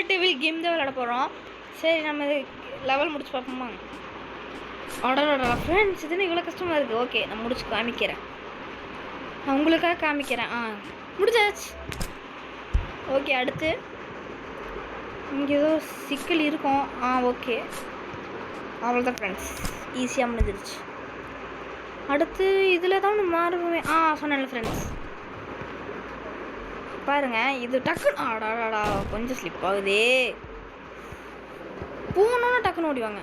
Table game தான் விளையாட போகிறோம். சரி நம்ம லெவல் முடிச்சு பார்ப்போமா? ஆர்டர் ஃப்ரெண்ட்ஸ், இதுன்னு இவ்வளோ கஷ்டமாக இருக்குது. ஓகே, நான் முடிச்சு காமிக்கிறேன். நான் உங்களுக்காக காமிக்கிறேன். முடிச்சாச்சு. ஓகே, அடுத்து இங்கே ஏதோ சிக்கல் இருக்கும். ஓகே, அவ்வளோதான் ஃப்ரெண்ட்ஸ், ஈஸியாக முடிஞ்சிருச்சு. அடுத்து இதில் தான் மாறுவேன். சொன்னேன்ல ஃப்ரெண்ட்ஸ், பாருங்கள் இது டக்குன்னு ஆடாடாடா கொஞ்சம் ஸ்லிப் ஆகுதே. போனோன்னா டக்குன்னு ஓடிவாங்க.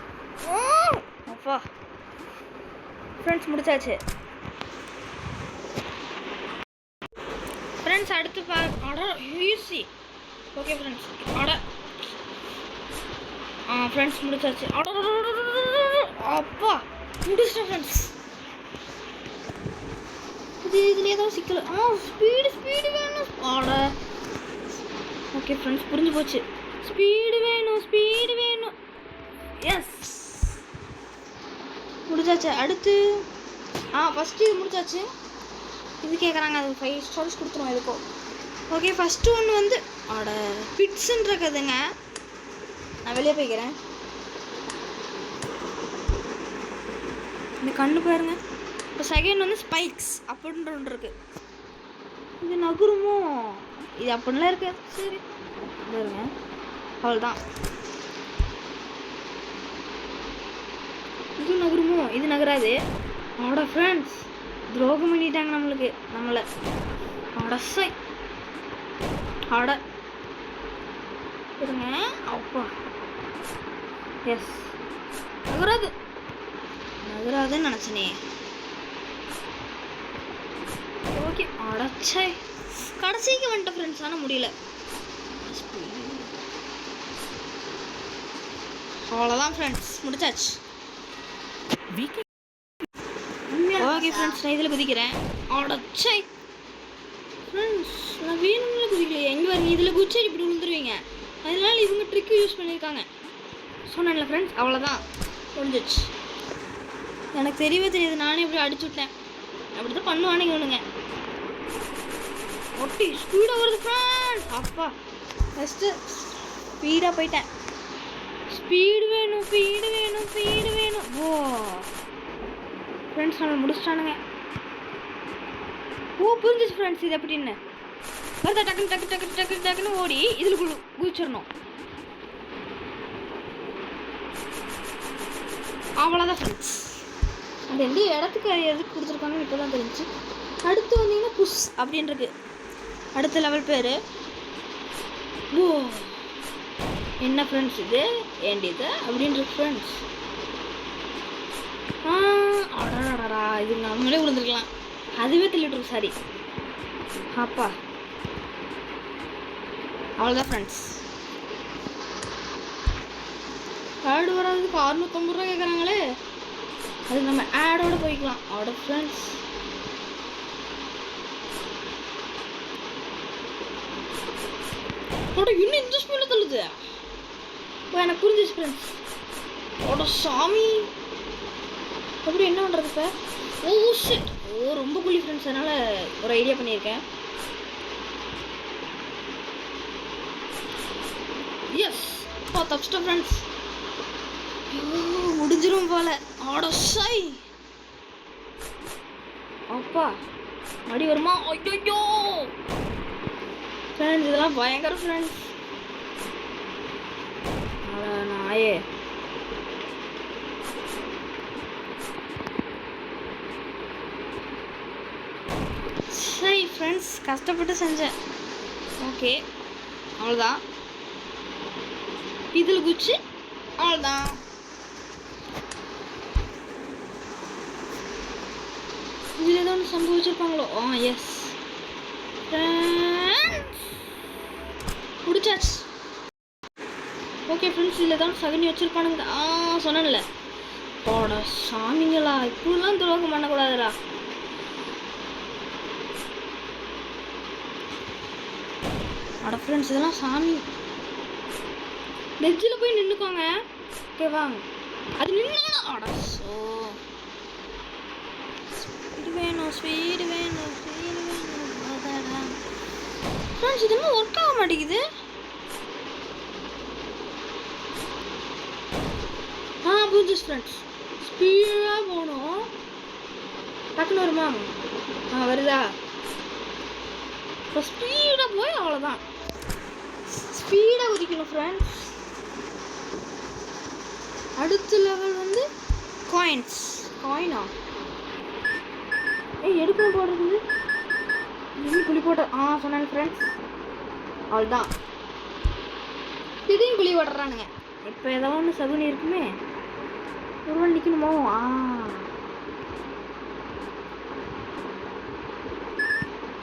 அப்பா ஃப்ரெண்ட்ஸ், முடிச்சாச்சு ஃப்ரெண்ட்ஸ். அடுத்து ஈஸி. ஓகே ஃப்ரெண்ட்ஸ், ஃப்ரெண்ட்ஸ் முடிச்சாச்சு. அப்பா முடிச்சிட்டேன் ஃப்ரெண்ட்ஸ். இதுல ஏதோ சிக்கல். ஸ்பீடு வேணும். ஓகே ஃப்ரெண்ட்ஸ், புரிஞ்சு போச்சு. ஸ்பீடு வேணும். எஸ், முடிச்சாச்சு. அடுத்து ஃபஸ்ட்டு இது முடிச்சாச்சு. இது கேட்குறாங்க, அது 5 ஸ்டார்ஸ் கொடுத்துருவோம் இதுக்கும். ஓகே, ஃபஸ்ட்டு ஒன்று வந்து பிட்ஸுன்னு இருக்குதுங்க. நான் வெளியே போய்க்கிறேன். இந்த கண்ணு பாருங்க. இப்போ செகண்ட் வந்து ஸ்பைக்ஸ் அப்படின்ற ஒன்று இருக்குது. இது நகுருமோ? இது அப்படின்லாம் இருக்கு. சரி பாருங்க, அவ்வளோதான். இது நகருமோ? இது நகராது. ஃப்ரெண்ட்ஸ், துரோகம் பண்ணிட்டாங்க நம்மளை. இருங்க. அப்பா எஸ், நகராதுன்னு நினச்சனே. ஓகே, கடைசிக்கு வந்துட்ட ஃப்ரெண்ட்ஸ். ஆனால் முடியல. அவ்வளோதான் ஃப்ரெண்ட்ஸ், முடிச்சாச்சு. ஓகே ஃப்ரெண்ட்ஸ், நான் இதில் குதிக்கிறேன். ஃப்ரெண்ட்ஸ், நான் வேணும்ல குதிக்கலையே. எங்கே வரீங்க? இதில் குதிச்சு இப்படி விழுந்துருவீங்க. அதனால இவங்க ட்ரிக்கு யூஸ் பண்ணியிருக்காங்க. சொன்னேன்ல ஃப்ரெண்ட்ஸ், அவ்வளோதான், முடிஞ்சிச்சு. எனக்கு தெரியவே தெரியாது, நானே இப்படி அடிச்சு விட்டேன். அப்படி தான் பண்ணுவானுங்க இவனுங்க. ஒட்டி ஸ்பீடாக வருது ஃப்ரெண்ட்ஸ். அப்பா ஃபஸ்ட்டு ஸ்பீடாக போயிட்டேன். ஸ்பீடு வேணும். ஃப்ரெண்ட்ஸ், நம்ம முடிச்சிட்டானுங்க. புரிஞ்சிச்சு ஃப்ரெண்ட்ஸ். இது எப்படின்னு வருதா? டக்குன்னு ஓடி இதில் குதிச்சிடணும். அவ்வளோதான் ஃப்ரெண்ட்ஸ். அந்த ரெண்டு இடத்துக்கு எதுக்கு கொடுத்துருக்காங்கன்னு இப்போ தான் தெரிஞ்சு. அடுத்து வந்தீங்கன்னா புஷ் அப்படின்றது அடுத்த லெவல் பேர். என்ன ஃப்ரெண்ட்ஸ் இது? ஏண்டிது அப்படின்றது ஃப்ரெண்ட்ஸ். இது நம்மளே விழுந்துருக்கலாம். அதுவே தள்ளிவிட்ருக்கு. சாரி. அப்பா அவ்வளோதான் ஃப்ரெண்ட்ஸ். ஆடு வராதுக்கு 650 ரூபா கேட்குறாங்களே. அது நம்ம ஆடோட போய்க்கலாம். ஃப்ரெண்ட்ஸ், இன்னும் இந்த ஸ்பீடில் தள்ளுது. எனக்கு புரிஞ்சிச்சு ஃப்ரெண்ட்ஸ். சாமி, அப்படி என்ன பண்ணுறது இப்போ? ரொம்ப குழி ஃப்ரெண்ட்ஸ். அதனால் ஒரு ஐடியா பண்ணியிருக்கேன். எஸ், தப்பிச்சிட்டேன் ஃப்ரெண்ட்ஸ். முடிஞ்சிரும் போல. அப்பா மடி வருமா? ஐயோ ஃப்ரெண்ட்ஸ், இதெல்லாம் பயங்கர ஃப்ரெண்ட்ஸ். நாயே, சரி ஃப்ரெண்ட்ஸ், கஷ்டப்பட்டு செஞ்சேன். ஓகே, அவ்வளோதான். இதில் குச்சி அவ்வளோதான். இதில் ஏதோ ஒன்று சம்பவிச்சிருப்பாங்களோ? எஸ் முடிச்சாச்சு. ஓகே ஃப்ரெண்ட்ஸ், இதில் தான் சகனி வச்சுருப்பானுங்க. சொன்னேன்ல. சாமிங்களா, இப்படிலாம் துரோகம் பண்ணக்கூடாதுடா. ஃப்ரெண்ட்ஸ், இதெல்லாம் சாமி. வெஜ்ஜில் போய் நின்றுக்கோங்க. ஓகேவா? அது நின்னா ஸ்பீடு வேணும். ஃப்ரெண்ட்ஸ், இதெல்லாம் ஒர்க் ஆக மாட்டேங்குது. புரிஞ்சுச்சு ஃப்ரெண்ட்ஸ். ஸ்பீடாக போகணும். டக்குன்னு வருமா? வருதா? இப்போ ஸ்பீடாக போய் அவ்வளோதான். ஸ்பீடாக குதிக்கணும் ஃப்ரெண்ட்ஸ். அடுத்த லெவல் வந்து காயினா எடுக்கணும் போடுறது. இன்னும் குழி போட்ட சொன்னாங்க ஃப்ரெண்ட்ஸ். அவ்வளோதான். திடீர்னு குழி போடுறானுங்க. இப்போ ஏதோ ஒன்று சகுனி இருக்குமே. ஒருவன் நிற்கணுமோ?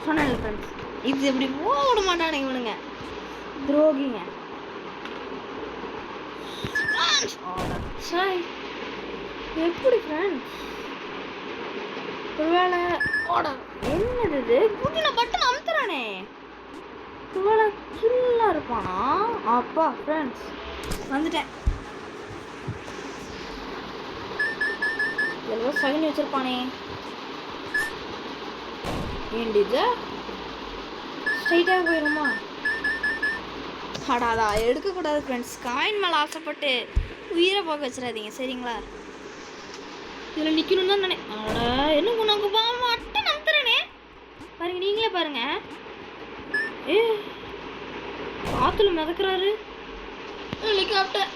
சொன்னாங்க ஃப்ரெண்ட்ஸ். இது எப்படி போட மாட்டானுங்க இவனுங்க, துரோகிங்க. எப்படி ஃப்ரெண்ட்ஸ்? ஒருவேளை என்னது இது? குட்டின பட்டன் அமுத்துறானே. ஒருவேளை கில்லா இருப்பானா? அப்பா ஃப்ரெண்ட்ஸ் வந்துட்டேன். எவ்வளோ சகுனி வச்சிருப்பானே. ஏண்டிது ஸ்ட்ரைட்டாக போயிடுமா? அடாதா எடுக்கக்கூடாது ஃப்ரெண்ட்ஸ். காயின் மேலே ஆசைப்பட்டு உயிரை போக வச்சிடாதீங்க சரிங்களா? இதில் நிற்கணும் தான் தானே. என்ன உனக்கு அட்டை நம்புறேனே. பாருங்க, நீங்களே பாருங்க. காத்துல மிதக்குறாரு. ஹெலிகாப்டர்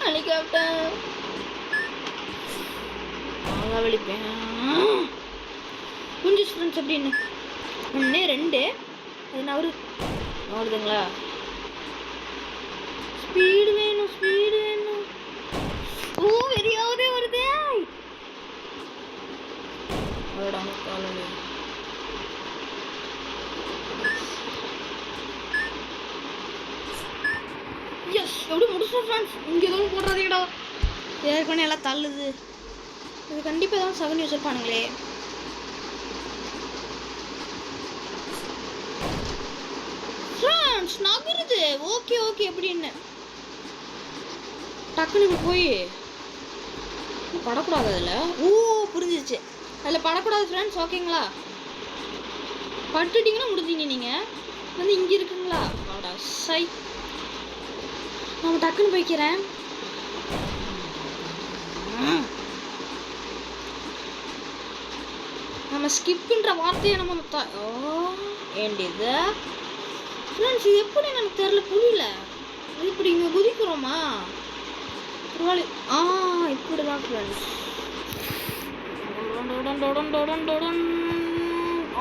நல்லா வெளிப்பேன். கொஞ்சம் ஃப்ரெண்ட்ஸ் அப்படின்னு 1 2 அது நவருதுங்களா? ஸ்பீடு வேணும். வெறியாவதே வருதே. எஸ், எப்படி முடிச்சோம் ஃப்ரெண்ட்ஸ். இங்கே எதுவும் போடுறதேடா. ஏற்கனவே எல்லாம் தள்ளுது. இது கண்டிப்பாக தான் சகுனி வச்சிருப்பானுங்களே. ஃப்ரெண்ட்ஸ் நகருது. ஓகே எப்படின்னு டக்குனு போய் படக்கூடாது அதில். புரிஞ்சிச்சு. அதில் படக்கூடாது ஃப்ரெண்ட்ஸ். ஓகேங்களா? பட்டுட்டிங்கன்னா முடிஞ்சீங்க. நீங்கள் வந்து இங்கே இருக்குங்களா? சை நம்ம டக்குன்னு போய்க்கிறேன். நம்ம ஸ்கிப்ன்ற வார்த்தையை நம்ம ஏண்டிது ஃப்ரெண்ட்ஸ். இது எப்படி எனக்கு தெரியல, புரியல. இப்படி இங்கே குதிக்கிறோமா? இப்படி தான் ஃப்ரெண்ட்ஸ்.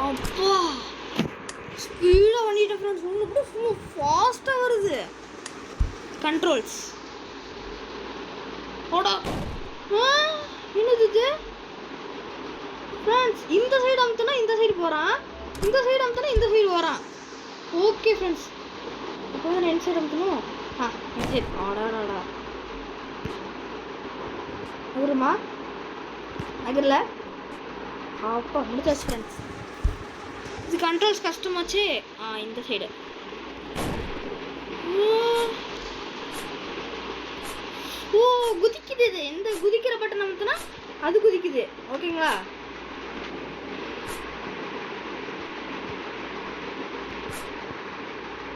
அப்பா ஸ்பீடாக பண்ணிட்டேன் ஃப்ரெண்ட்ஸ். உங்களுக்கு சும்மா ஃபாஸ்ட்டாக வருது கண்ட்ரோல்ஸ். என்னது இது ஃப்ரெண்ட்ஸ்? இந்த சைடு அமுத்துனா இந்த சைடு போகிறான், இந்த சைடு அமுத்துனா இந்த சைடு வரான். ஓகே ஃப்ரெண்ட்ஸ், இப்போ தான் என் சைடு அமுத்தணும். என் சைடு. ஆடாடா நகருமா? நகரில். அப்பா முடிச்சாச்சு ஃப்ரெண்ட்ஸ். இது கண்ட்ரோல்ஸ் கஷ்டமாச்சு. இந்த சைடு. குதிக்குது. இது எந்த குதிக்கிற பட்டன் அமுத்துனா அது குதிக்குது. ஓகேங்களா?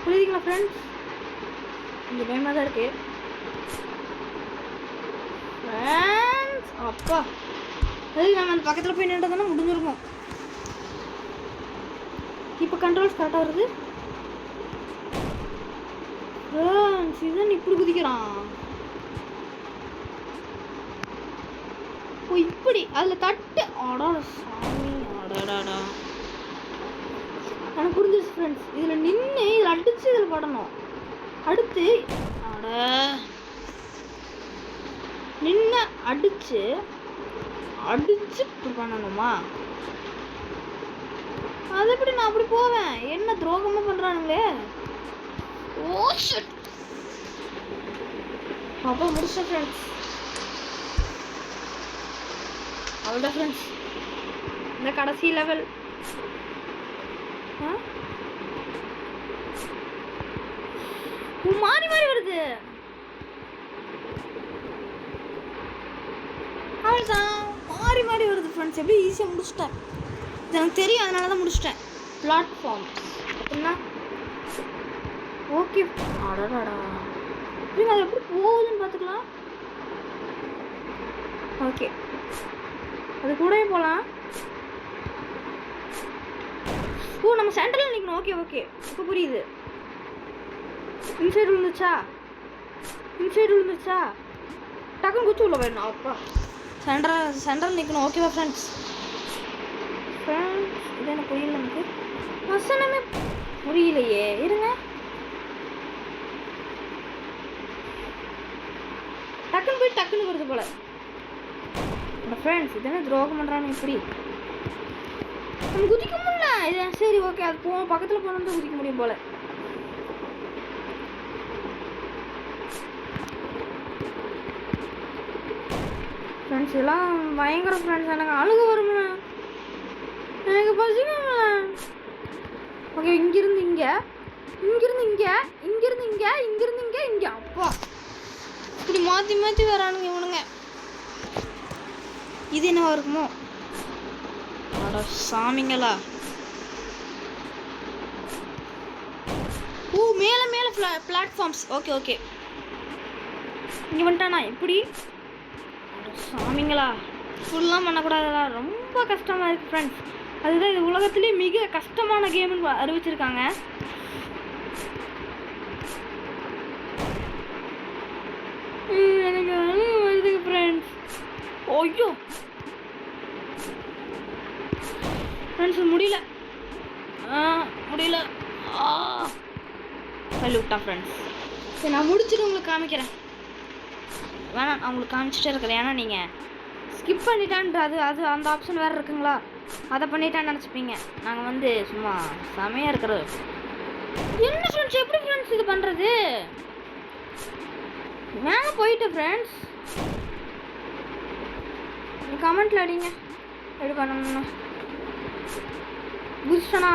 புரியுதுங்களா ஃப்ரெண்ட்ஸ்? இந்த பயமாக தான் இருக்கு ஃப்ரெண்ட்ஸ். அப்பா அது நம்ம அந்த பக்கத்தில் போய் நின்றதுன்னா முடிஞ்சிருக்கும். இப்போ கண்ட்ரோல்ஸ் கரெக்டாக வருது ஃப்ரெண்ட்ஸ். இதுதான் இப்படி குதிக்கிறான். இப்படி அதில் தட்டு. சாமி அடாடாடா. எனக்கு புரிஞ்சிச்சு ஃப்ரெண்ட்ஸ். இதில் நின்று இதில் அடித்து இதில் படணும். அடுத்து நின்று அடித்து இப்படி பண்ணணுமா? அது எப்படி நான் அப்படி போவேன்? என்ன துரோகமாக பண்ணுறானுங்களே. அப்போ முடிச்ச ஃப்ரெண்ட்ஸ். அவ்வளோதான் ஃப்ரெண்ட்ஸ். இந்த கடைசி லெவல். மாறி வருது. அவ்வளோதான், மாறி வருது ஃப்ரெண்ட்ஸ். எப்படி ஈஸியாக முடிச்சிட்டேன். இது எனக்கு தெரியும், அதனால தான் முடிச்சிட்டேன். பிளாட்ஃபார்ம் அப்படின்னா ஓகே. அடாடாடா அது எப்படி போகுதுன்னு பார்த்துக்கலாம். ஓகே, அது கூடவே போகலாம். ஓ, நம்ம சென்டரில் நிற்கணும். ஓகே ஓகே, இப்போ புரியுது. இன்சைடு விழுந்துருச்சா? டக்குன்னு குச்சி உள்ள போயிடணும். அப்பா, சென்டரில் நிற்கணும். ஓகேவா ஃப்ரெண்ட்ஸ்? இது என்ன புரியல எனக்கு, வசனமே புரியலையே. இருங்க, டக்குன்னு போய் டக்குன்னு வருது போல. ஃப்ரெண்ட்ஸ், இது என்ன துரோகம் பண்ணுறான்னு எப்படி நம்ம குதிக்க முடியல. இது சரி, ஓகே, அது பக்கத்தில் போனால் தான் குதிக்க முடியும் போல. ஃப்ரெண்ட்ஸ், இதெல்லாம் பயங்கர ஃப்ரெண்ட்ஸ். எனக்கு அழுக வரும்ல, எனக்கு பசிக்கல. ஓகே, இங்கிருந்து இங்கே, இங்கிருந்து இங்கே, இங்கிருந்து இங்கே, இங்கிருந்து இங்கே, இங்கே. அப்பா, இப்படி மாற்றி மாற்றி வரானுங்க இவனுங்க. இது என்னவா இருக்குமோ? அட சாமிங்களா. ஓ, மேலே மேலே பிளாட்ஃபார்ம்ஸ். ஓகே ஓகே, இங்கே வந்துட்டானா எப்படி? சாமிங்களா, ஃபுல்லாக பண்ணக்கூடாதா? ரொம்ப கஷ்டமாக இருக்குது ஃப்ரெண்ட்ஸ். அதுதான் இது உலகத்துலேயே மிக கஷ்டமான கேம்னு அறிவிச்சிருக்காங்க. எனக்கு வருதுங்க ஃப்ரெண்ட்ஸ். ஐயோ ஃப்ரெண்ட்ஸ், முடியல. தள்ளி விட்டா ஃப்ரெண்ட்ஸ். சரி, நான் முடிச்சுட்டு உங்களுக்கு காமிக்கிறேன். வேணாம், நான் உங்களுக்கு காமிச்சிட்டே இருக்கிறேன். ஏன்னா நீங்கள் ஸ்கிப் பண்ணிட்டான்ட்டு அது அந்த ஆப்ஷன் வேறு இருக்குங்களா, அதை பண்ணிட்டான்னு நினச்சிப்பீங்க. நாங்கள் சும்மா செமையாக இருக்கிறது. என்ன ஃப்ரெண்ட்ஸ், எப்படி ஃப்ரெண்ட்ஸ் இது பண்ணுறது? மேலே போயிட்டு ஃப்ரெண்ட்ஸ் கமெண்ட்டில் அடிங்க எப்படி பண்ணணும்னு. குதிச்சனா?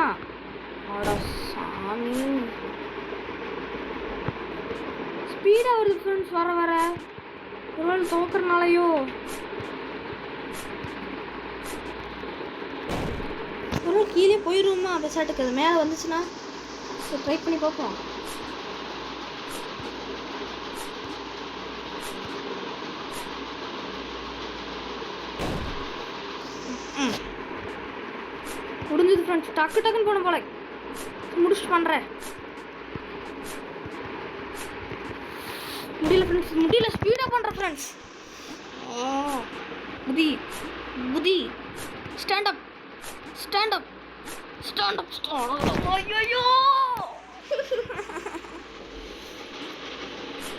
அட சாமி, ஸ்பீடாக வருது ஃப்ரெண்ட்ஸ். வர ஒரு தோக்குறனாலையோ ஒரு கீழே போயிடுவோமா? அந்த சாட்டுக்கு அது மேலே வந்துச்சுன்னா ட்ரை பண்ணி பார்ப்போம். முடிஞ்சது ஃப்ரெண்ட்ஸ். டக்குன்னு போன போல முடிச்சுட்டு பண்ணுறேன். முடியல ஃப்ரெண்ட்ஸ், முடியல. ஸ்பீடாக பண்ணுறேன் ஃப்ரெண்ட்ஸ். புதி stand up. ஐயோ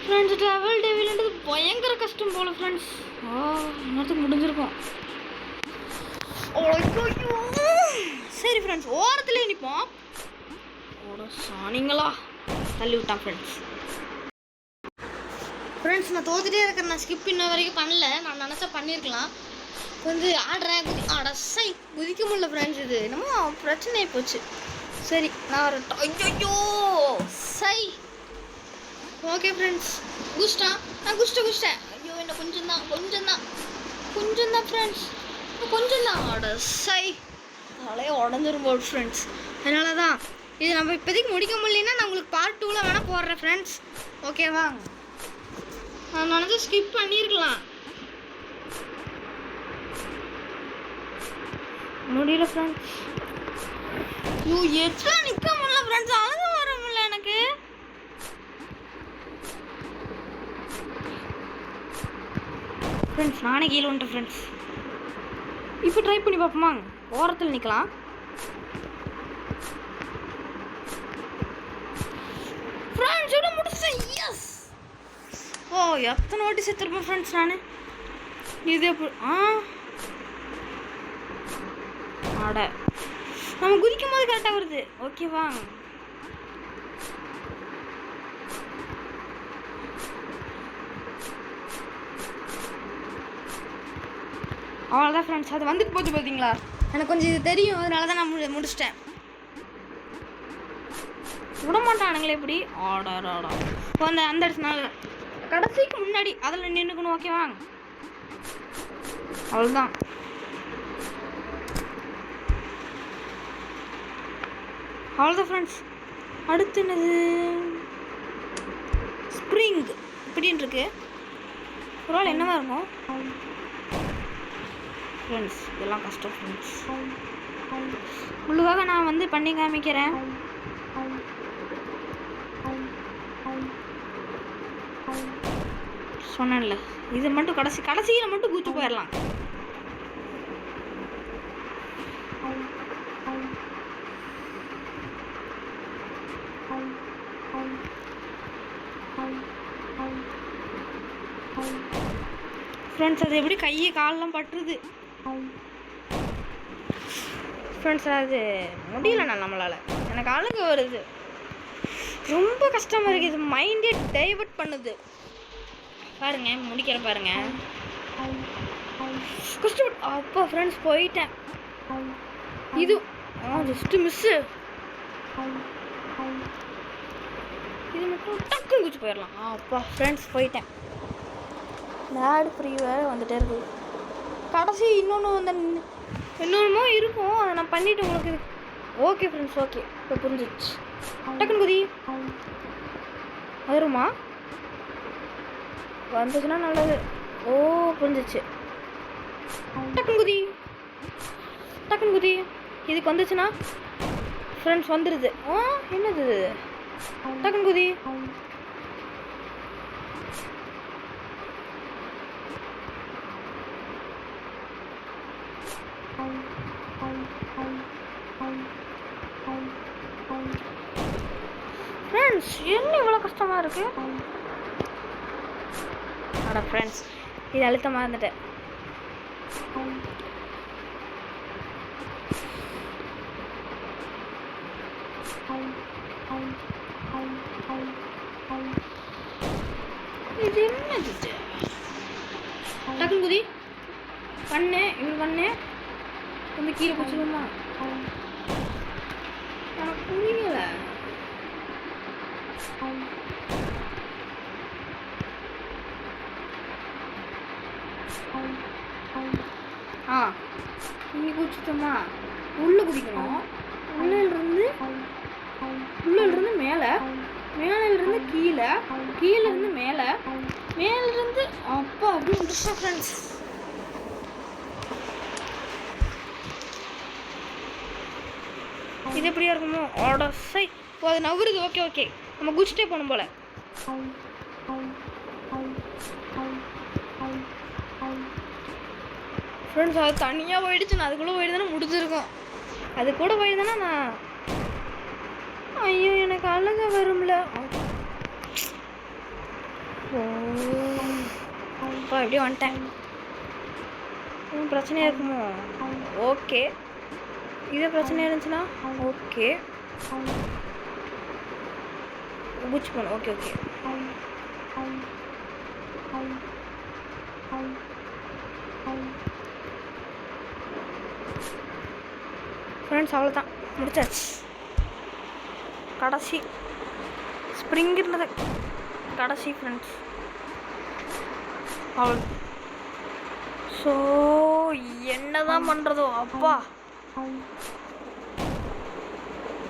ஃப்ரெண்ட்ஸ், ட்ராவல் டெவில்ன்றது பயங்கர கஷ்டம் போல ஃப்ரெண்ட்ஸ். இன்னொருத்துக்கு முடிஞ்சிருக்கும். சரி ஃப்ரெண்ட்ஸ், ஓரத்துலேயே நிற்போம். சாணிங்களா, தள்ளி விட்டான் ஃப்ரெண்ட்ஸ். ஃப்ரெண்ட்ஸ், நான் தோத்துட்டே இருக்கிறேன். நான் ஸ்கிப் இன்ன வரைக்கும் பண்ணல. நான் நினச்சா பண்ணியிருக்கலாம். ஆடுறேன், அடசை குதிக்க முடியல ஃப்ரெண்ட்ஸ். இது என்னமோ பிரச்சனை போச்சு. சரி, நான் வரட்டும். ஐயோ சை. ஓகே ஃப்ரெண்ட்ஸ், நான் குதிச்சிட்டேன். ஐயோ, என்ன கொஞ்சம் தான் ஃப்ரெண்ட்ஸ், கொஞ்சம் தான். அடசை, தலையை உடஞ்சிரும் போல் ஃப்ரெண்ட்ஸ். அதனால தான் இது நம்ம இப்போதைக்கு முடிக்க முடியலன்னா நான் உங்களுக்கு பார்ட் 2ல் வேணால் போடுறேன் ஃப்ரெண்ட்ஸ். ஓகேவா? நான் நினச்சி ஸ்கிப் பண்ணியிருக்கலாம். முடியல ஃப்ரெண்ட்ஸ். எத்தனை நிற்க முடியல ஃப்ரெண்ட்ஸ். அழுக வர முடியல எனக்கு. ஃப்ரெண்ட்ஸ், நானே கீழே வந்துட்டேன் ஃப்ரெண்ட்ஸ். இப்போ ட்ரை பண்ணி பார்ப்போமா? ஓரத்தில் நிற்கலாம். ஃப்ரெண்ட்ஸ், இவ்வளோ முடிச்சேன். எஸ். எத்தனை வாட்டி செத்துருப்பேன் ஃப்ரெண்ட்ஸ் நான். இது எப்படி? அட, நம்ம குதிக்கும் போது கரெக்டாக வருது. ஓகேவா? அவ்வளோதான் ஃப்ரெண்ட்ஸ், அது வந்துட்டு போச்சு பார்த்தீங்களா? எனக்கு கொஞ்சம் இது தெரியும், அதனால தான் நான் முடிச்சிட்டேன். விட மாட்டானுங்களே எப்படி? ஆடாடா, அந்த இடத்துல கடைசிக்கு முன்னாடி அதில் நின்றுக்கணும். ஓகேவா? அவ்வளோதான். ஃப்ரெண்ட்ஸ், அடுத்து என்னது? ஸ்ப்ரிங் இப்படின்னு இருக்கு. ஒரு ஆள் என்னவா இருக்கும்? ஃப்ரெண்ட்ஸ் இதெல்லாம் கஷ்டம் ஃப்ரெண்ட்ஸ். உங்களுக்காக நான் வந்து பண்ணி காமிக்கிறேன். சொன்னேன்ல இது மட்டும் கடைசியில் மட்டும் குதிச்சு போயிடலாம். ஃப்ரெண்ட்ஸ் அது எப்படி கையை காலெலாம் பட்டுருது ஃப்ரெண்ட்ஸ். அது முடியலண்ணா நம்மளால். எனக்கு அழுக வருது, ரொம்ப கஷ்டமாக இருக்குது. இது மைண்டே டைவர்ட் பண்ணுது பாருங்க. முடிக்கிற பாருங்க கஷ்டம். அப்பா ஃப்ரெண்ட்ஸ் போயிட்டேன். இது ஜஸ்ட்டு மிஸ்ஸு. இது மட்டும் டக்குன்னு குதிச்சு போயிடலாம். அப்பா ஃப்ரெண்ட்ஸ் போயிட்டேன். லேட் ஃப்ரீ வேறு வந்துட்டே இருக்குது. கடைசி இன்னொன்றுமோ இருக்கும், அதை நான் பண்ணிவிட்டு உங்களுக்கு. ஓகே ஃப்ரெண்ட்ஸ் ஓகே இப்போ புரிஞ்சிச்சு. டக்குன்னு குதி வருமா? வந்துச்சுன்னா நல்லது. ஓ புரிஞ்சிச்சு. டக்குன்னு குதி டக்குன்னு குதி. இதுக்கு வந்துச்சுன்னா ஃப்ரெண்ட்ஸ் வந்துடுது. என்னது டக்குன்னு குதி. ஃப்ரெண்ட்ஸ் என்ன இவ்வளோ கஷ்டமாக இருக்கு? அட ஃப்ரெண்ட்ஸ் இது அழுத்தமாக இருந்துட்டேன். இது என்னது? டக்குன்னு குதி. பண்ணேன் இப்படி பண்ணேன் கொஞ்சம் கீழே பிடிச்சிருமா? எனக்கு புரியல. இங்கே குதிச்சிட்டோமா? உள்ளே குதிக்கணும். உள்ளிருந்து மேலே, மேலேருந்து கீழே, கீழேருந்து மேலே, மேலேருந்து அப்பா அப்படி வந்துருச்சா ஃப்ரெண்ட்ஸ். இது எப்படியா இருக்குமோ? ஆர்டர் சை அது நவருது. ஓகே ஓகே நம்ம குதிச்சுட்டே போகணும் போல. ஃப்ரெண்ட்ஸ் அது தனியாக போயிடுச்சு. நான் அதுக்குள்ளே போயிடுதானே முடிஞ்சிருக்கோம். அது கூட போயிடுதானே நான். ஐயோ எனக்கு அழகா வரும்ல. இப்போ எப்படியும் வந்துட்டேன். பிரச்சனையாக இருக்குமோ? ஓகே இது பிரச்சனையாக இருந்துச்சுன்னா ஓகே குதிச்சு போகணும். ஓகே ஓகே ஃப்ரெண்ட்ஸ் அவ்வளோதான் முடிச்சாச்சு. கடைசி ஸ்ப்ரிங் இருந்தது கடைசி ஃப்ரெண்ட்ஸ். அவ்வளோ. ஸோ என்ன தான் பண்ணுறதோ அப்பா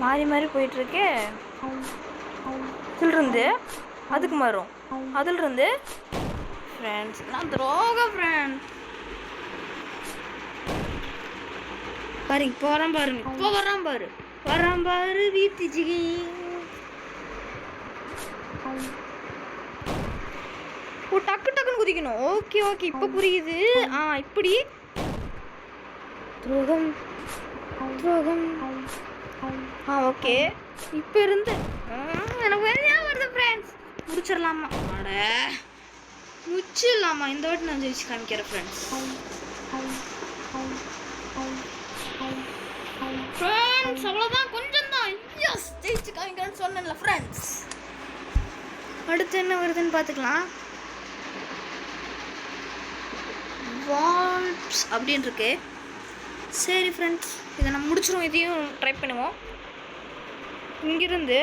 மாறி மாறி போயிட்டுருக்கு. இதிலிருந்து அதுக்கு மாறும், அதிலிருந்து ஃப்ரெண்ட்ஸ் நான் துரோகம் ஃப்ரெண்ட்ஸ். பாரு இப்போ வரான் பாருங்க, இப்போ வரான் பாரு வீட்டுச்சிக்கு. ஓ டக்கு டக்குன்னு குதிக்கணும். ஓகே ஓகே இப்போ புரியுது. இப்படி துரோகம் துரோகம். ஓகே இப்போ இருந்து எனக்கு வேலையா வருது ஃப்ரெண்ட்ஸ். முடிச்சிடலாமா? அட முடிச்சிடலாமா? இந்த வாட்டி நான் ஜெயிச்சு காமிக்கிறேன் ஃப்ரெண்ட்ஸ். ஃப்ரெண்ட்ஸ் அவ்வளோதான், கொஞ்சம் தான். எஸ் ஜெயிச்சு காமிக்கிறேன்னு சொன்னேன்ல ஃப்ரெண்ட்ஸ். அடுத்து என்ன வருதுன்னு பார்த்துக்கலாம். வால்ப்ஸ் அப்படின்னு இருக்கு. சரி ஃப்ரெண்ட்ஸ் இதை நம்ம முடிச்சிடும். இதையும் ட்ரை பண்ணுவோம். இங்கிருந்து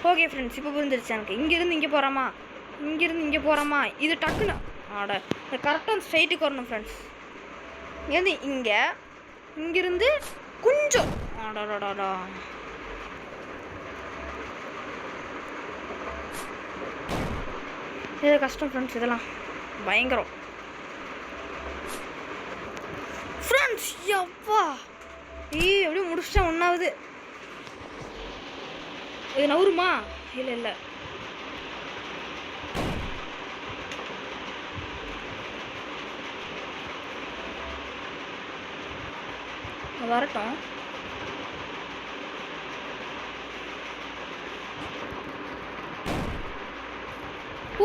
ஓகே ஃப்ரெண்ட்ஸ் இப்போ புரிஞ்சிருச்சு எனக்கு. இங்கேருந்து இங்கே போகிறோமா, இங்கேருந்து இங்கே போகிறோமா, இது டக்குன்னு ஆட கரெக்டாக ஸ்ட்ரைட்டுக்கு வரணும் ஃப்ரெண்ட்ஸ். இங்கேருந்து இங்கிருந்து கொஞ்சம் ஆடாடாடா இது கஷ்டம் ஃப்ரெண்ட்ஸ். இதெல்லாம் பயங்கரம் ஃப்ரெண்ட்ஸ். யப்பா அப்படியே முடிச்சிட்டேன். ஒன்றாவது இது நவுருமா? இல்லை இல்லை, வரட்டும்.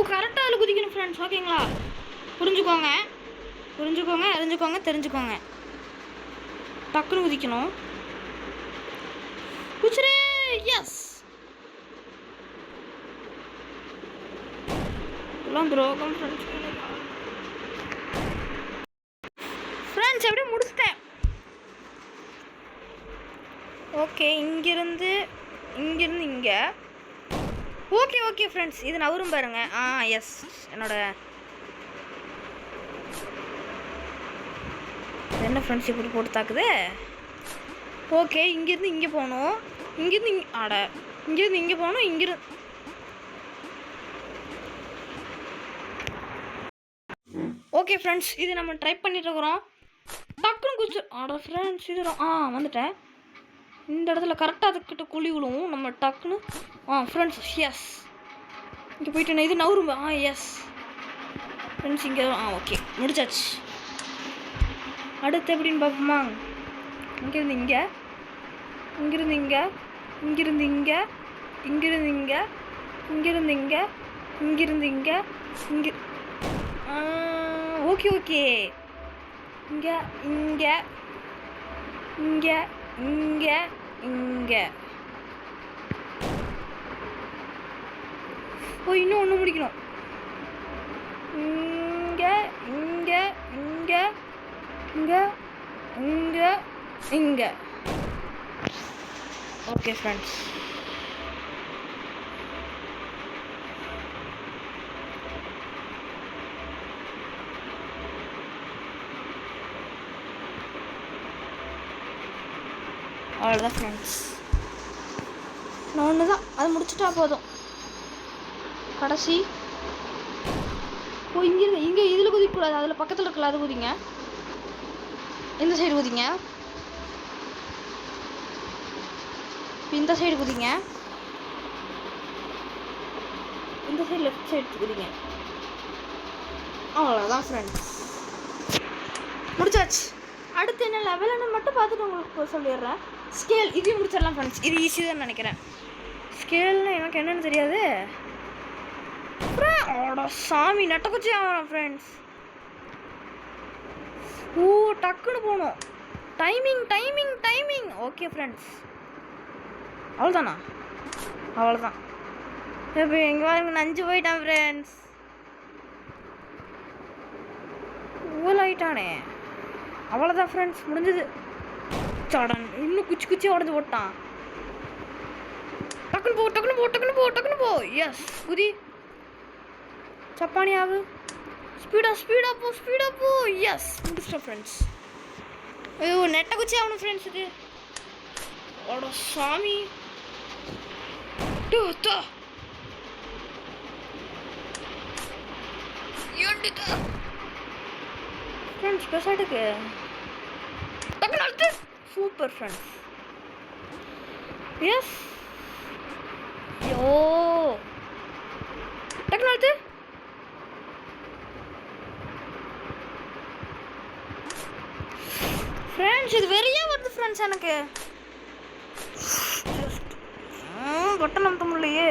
கரெக்டாக அதில் குதிக்கணும் ஃப்ரெண்ட்ஸ். ஓகேங்களா? புரிஞ்சுக்கோங்க, அறிஞ்சுக்கோங்க, தெரிஞ்சுக்கோங்க. டக்குன்னு குதிக்கணும். குச்சிரே. எஸ், எல்லாம் துரோகம் ஃப்ரெண்ட்ஸ். எப்படியும் முடிச்சிட்டேன். ஓகே, இங்கிருந்து இங்கே. ஓகே ஃப்ரெண்ட்ஸ், இது நவரும் பாருங்க. எஸ், என்னோட என்ன ஃப்ரெண்ட்ஸ் இப்படி போட்டு தாக்குது. ஓகே, இங்கேருந்து இங்கே போகணும். இங்கேருந்து இங்கே போகணும். ஓகே ஃப்ரெண்ட்ஸ், இது நம்ம ட்ரை பண்ணிட்டு இருக்கிறோம். டக்குன்னு குச்சி ஃப்ரெண்ட்ஸ் இது வந்துட்டேன். இந்த இடத்துல கரெக்டாக அதுக்கிட்ட குழி விழுவும். நம்ம டக்குன்னு ஃப்ரெண்ட்ஸ் எஸ், இங்கே போயிட்டு இது நவரும். எஸ் ஃப்ரெண்ட்ஸ், இங்கே ஓகே முடிச்சாச்சு. அடுத்து எப்படின்னு பார்ப்போமா? இங்கேருந்து இங்கே, இங்கேருந்து இங்கே, இங்கேருந்து இங்கே, இங்கேருந்து இங்கே, இங்கேருந்து இங்கே, இங்கேருந்து இங்கே, இங்கே. ஓகே இங்கே, இங்கே, இங்கே, இங்கே, இங்கே. இன்னும் ஒன்று முடிக்கணும். இங்கே, இங்கே, இங்கே, இங்கே, இங்கே, இங்கே. ஓகே ஃப்ரெண்ட்ஸ், அவ்வளோதான் ஃப்ரெண்ட்ஸ். நான் ஒன்று தான், அது முடிச்சுட்டா போதும். கடைசி இங்கே இதில் குதிக்கக்கூடாது, அதில் பக்கத்தில் இருக்கல, அது குதிங்க. இந்த சைடு குதிங்க, இந்த சைடு குதிங்க, இந்த சைடு லெஃப்ட் சைடு குதிங்க. அவ்வளோதான் ஃப்ரெண்ட்ஸ், முடிச்சாச்சு. அடுத்து என்ன லெவல்னு மட்டும் பார்த்துட்டு உங்களுக்கு சொல்லிடுறேன். ஸ்கேல் இதையும் முடிச்சிடலாம் ஃப்ரெண்ட்ஸ். இது ஈஸி தான் நினைக்கிறேன். ஸ்கேல்னு எனக்கு என்னென்னு தெரியாது. சாமி நட்டக்குச்சி ஆகிறோம் ஃப்ரெண்ட்ஸ். டக்குன்னு போகணும். டைமிங். ஓகே ஃப்ரெண்ட்ஸ், அவ்வளோதானா? அவ்வளோதான். இப்போ எங்கே நஞ்சு போயிட்டான் ஃப்ரெண்ட்ஸ். ஆயிட்டானே. அவ்வளோதான் ஃப்ரெண்ட்ஸ், முடிஞ்சது. சடன் இன்னும் குச்சி உடஞ்சி போட்டான். டக்குன்னு போ. எஸ், குதி. சப்பானி ஆகு. ஸ்பீடா போ. எஸ், முடிச்சிட்டோம் ஃப்ரெண்ட்ஸ். ஐயோ, நெட்டை குச்சி ஆகணும் ஃப்ரெண்ட்ஸ். இது சாமி. ஃப்ரெண்ட்ஸ் பெசாட்டுக்கு டக்குன்னு அழுத்து. Super friends. எஸ், டக்குன்னு அழுத்து. ஃப்ரெண்ட்ஸ், இது வெறியா வருது ஃப்ரெண்ட்ஸ். எனக்கு பட்டன் அமுத்த முடியலையே.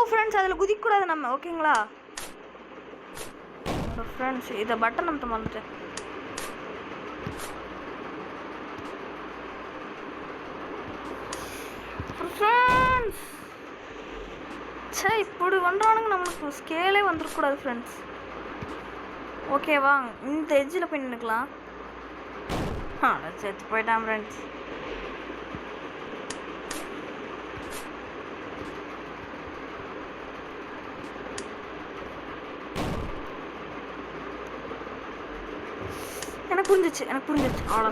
ஃப்ரெண்ட்ஸ், அதில் குதிக்கக்கூடாது நம்ம. ஓகேங்களா ஃப்ரெண்ட்ஸ்? இதை பட்டன் அமுத்த வந்துட்டேன். ஃப்ரெண்ட்ஸ், இப்படி பண்ணுறானுங்க. நம்மளுக்கு ஸ்கேலே வந்துடக்கூடாது ஃப்ரெண்ட்ஸ். ஓகேவா? இந்த எட்ஜில் போய் நின்றுக்கலாம். செத்து போயிட்டான் ஃப்ரெண்ட்ஸ். எனக்கு புரிஞ்சிச்சு. அவ்வளோ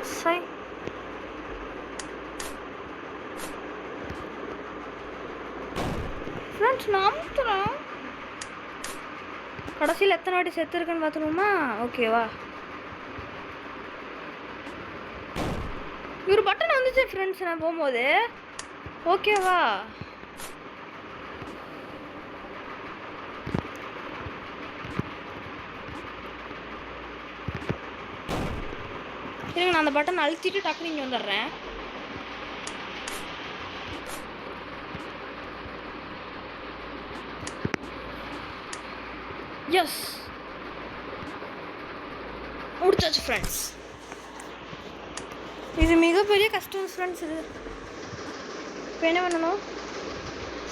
ஃப்ரெண்ட்ஸ் நான் அமுத்துறேன். கடைசியில் எத்தனை வாட்டி செத்துருக்குன்னு பார்த்துருவோமா? ஓகேவா, ஒரு பட்டன் வந்துச்சு ஃப்ரெண்ட்ஸ் நான் போகும்போது. ஓகேவா, இருங்க நான் அந்த பட்டன் அழுத்திட்டு டக்குனு இங்கே வந்துடுறேன். எஸ், முடிச்சாச்சு ஃப்ரெண்ட்ஸ். இது மிகப்பெரிய கஷ்டம் ஃப்ரெண்ட்ஸ். இது இப்போ என்ன பண்ணணும்?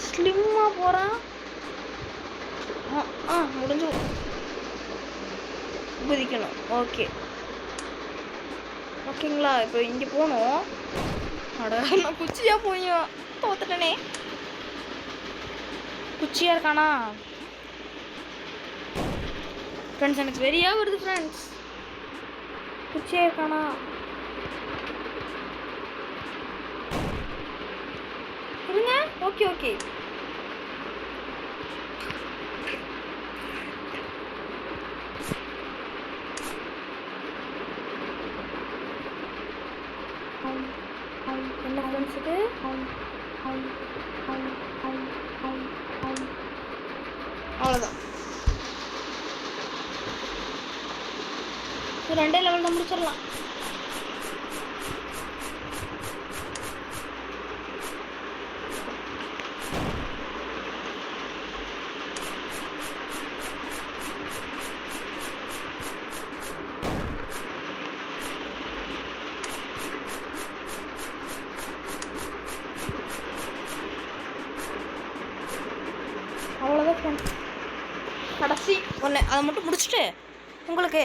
ஸ்லிம்மாக போகிறேன். முடிஞ்சு குதிக்கணும். ஓகேங்களா, இப்போ இங்கே போகணும். அட நான் குச்சியாக போய் தோத்துட்டனே. குச்சியாக இருக்கானா ஃப்ரெண்ட்ஸ்? எனக்கு வெறியாக வருது ஃப்ரெண்ட்ஸ். குச்சியாக இருக்கானா? இருங்க. ஓகே என்ன ஃப்ரெண்ட்ஸ் இது? அவ்வளோதான். ரெண்டே லெவலில் முடிச்சிடலாம். அவ்வளோதான் ஃப்ரெண்ட்ஸ். கடைசி ஒன்று அதை மட்டும் முடிச்சுட்டு உங்களுக்கு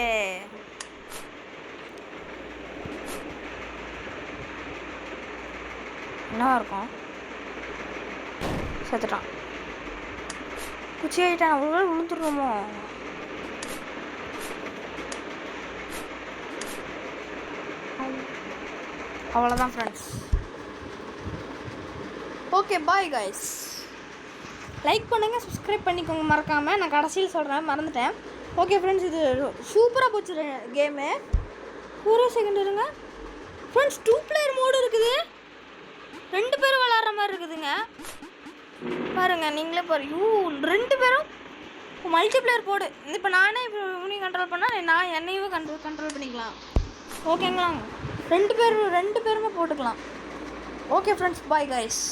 என்ன இருக்கும்? செத்துட்டான். குச்சி ஆகிட்டான். அவ்வளோ விழுந்துடுறோமோ? அவ்வளோதான் friends. Okay bye guys. Like பண்ணுங்கள், சப்ஸ்கிரைப் பண்ணிக்கோங்க மறக்காமல். நான் கடைசியில் சொல்கிறேன், மறந்துட்டேன். ஓகே ஃப்ரெண்ட்ஸ், இது சூப்பராக போச்சு கேமு. ஒரு செகண்ட் இருங்க ஃப்ரெண்ட்ஸ். 2 பிளேயர் மோடு இருக்குது. 2 பேரும் விளாட்ற மாதிரி இருக்குதுங்க. பாருங்கள் நீங்களே பாருங்க. 2 பேரும் மல்டி பிளேயர் போடு. இப்போ நானே இப்போ இவனையும் கண்ட்ரோல் பண்ணால் நான் என்னையும் கண்ட்ரோல் பண்ணிக்கலாம். ஓகேங்களா? 2 பேருமே போட்டுக்கலாம். Okay friends, bye guys.